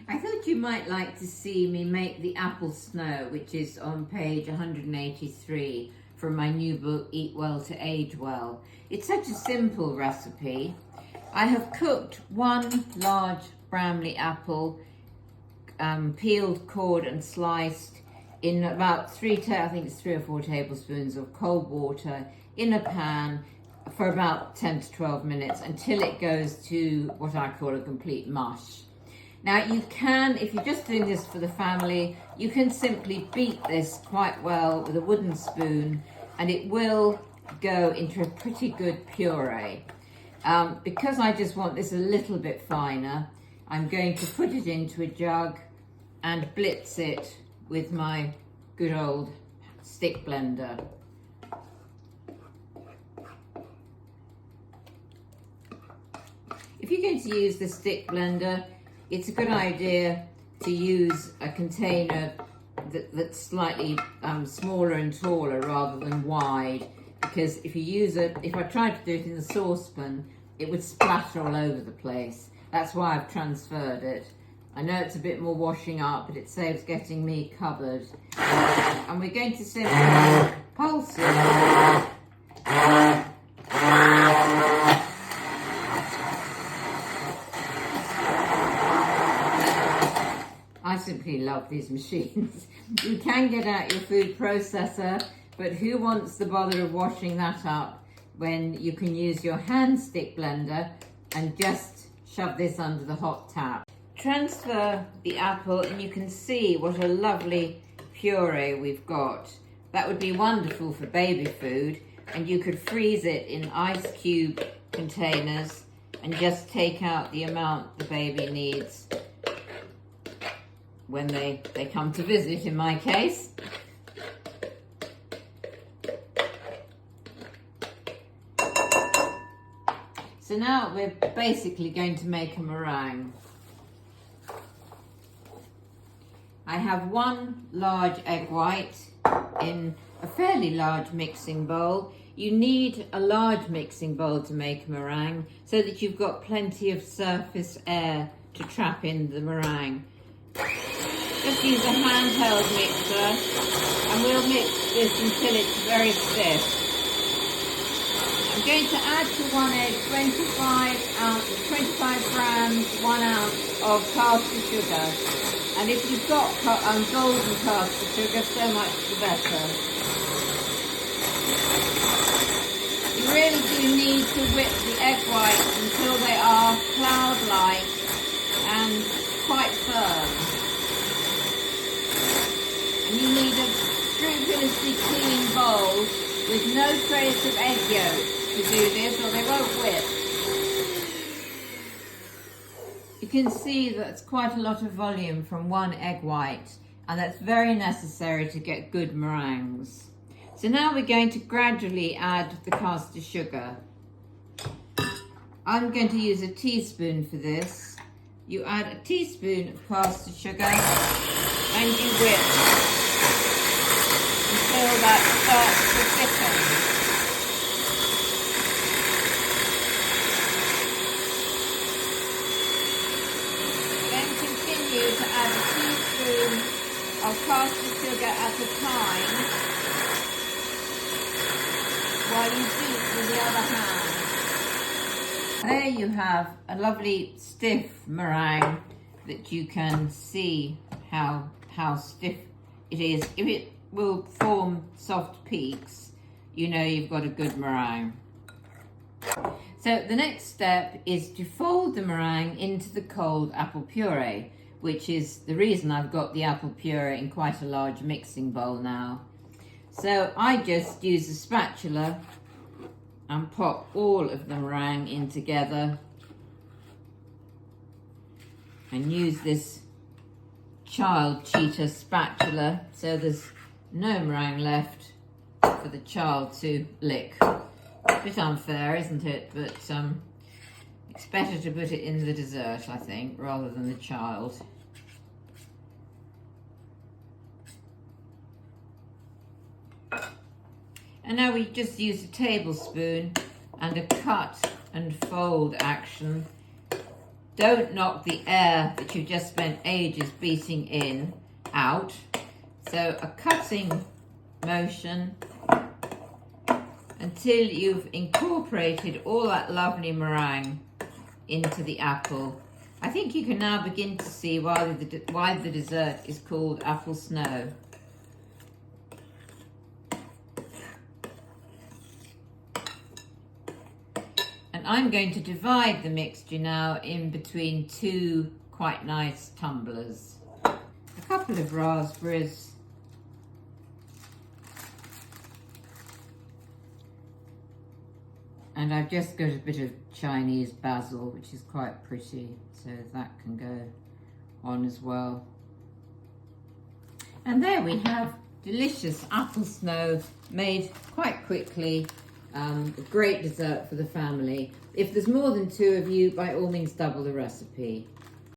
I thought you might like to see me make the apple snow, which is on page 183 from my new book, Eat Well to Age Well. It's such a simple recipe. I have cooked one large Bramley apple, peeled, cored and sliced in about 3 or 4 tablespoons of cold water in a pan for about 10 to 12 minutes until it goes to what I call a complete mush. Now you can, if you're just doing this for the family, you can simply beat this quite well with a wooden spoon and it will go into a pretty good puree. Because I just want this a little bit finer, I'm going to put it into a jug and blitz it with my good old stick blender. If you're going to use the stick blender, it's a good idea to use a container that's slightly smaller and taller rather than wide, because if I tried to do it in the saucepan, it would splatter all over the place. That's why I've transferred it. I know it's a bit more washing up, but it saves getting me covered. And we're going to simply pulse it. I simply love these machines. You can get out your food processor, but who wants the bother of washing that up when you can use your hand stick blender and just shove this under the hot tap. Transfer the apple and you can see what a lovely puree we've got. That would be wonderful for baby food, and you could freeze it in ice cube containers and just take out the amount the baby needs when they come to visit, in my case. So now we're basically going to make a meringue. I have 1 large egg white in a fairly large mixing bowl. You need a large mixing bowl to make a meringue so that you've got plenty of surface air to trap in the meringue. Just use a handheld mixer and we'll mix this until it's very stiff. I'm going to add to 1 egg 25 grams, 1 ounce of caster sugar. And if you've got golden caster sugar, so much the better. You really do need to whip the egg whites until they are cloud-like and quite firm. And you need a scrupulously clean bowl with no trace of egg yolk to do this, or they won't whip. You can see that it's quite a lot of volume from 1 egg white, and that's very necessary to get good meringues. So now we're going to gradually add the caster sugar. I'm going to use a teaspoon for this. You add a teaspoon of caster sugar and you whip until that starts to thicken. Then continue to add a teaspoon of caster sugar at a time while you beat with the other hand. There you have a lovely stiff meringue that you can see how stiff it is. If it will form soft peaks, you know you've got a good meringue. So the next step is to fold the meringue into the cold apple puree, which is the reason I've got the apple puree in quite a large mixing bowl now. So I just use a spatula and pop all of the meringue in together and use this child cheater spatula so there's no meringue left for the child to lick. A bit unfair, isn't it? But it's better to put it in the dessert, I think, rather than the child. And now we just use a tablespoon and a cut and fold action don't knock the air that you've just spent ages beating in out. So a cutting motion until you've incorporated all that lovely meringue into the apple. I think you can now begin to see why the dessert is called apple snow. And I'm going to divide the mixture now in between two quite nice tumblers. A couple of raspberries. And I've just got a bit of Chinese basil, which is quite pretty, so that can go on as well. And there we have delicious apple snow made quite quickly. A great dessert for the family. If there's more than two of you, by all means double the recipe.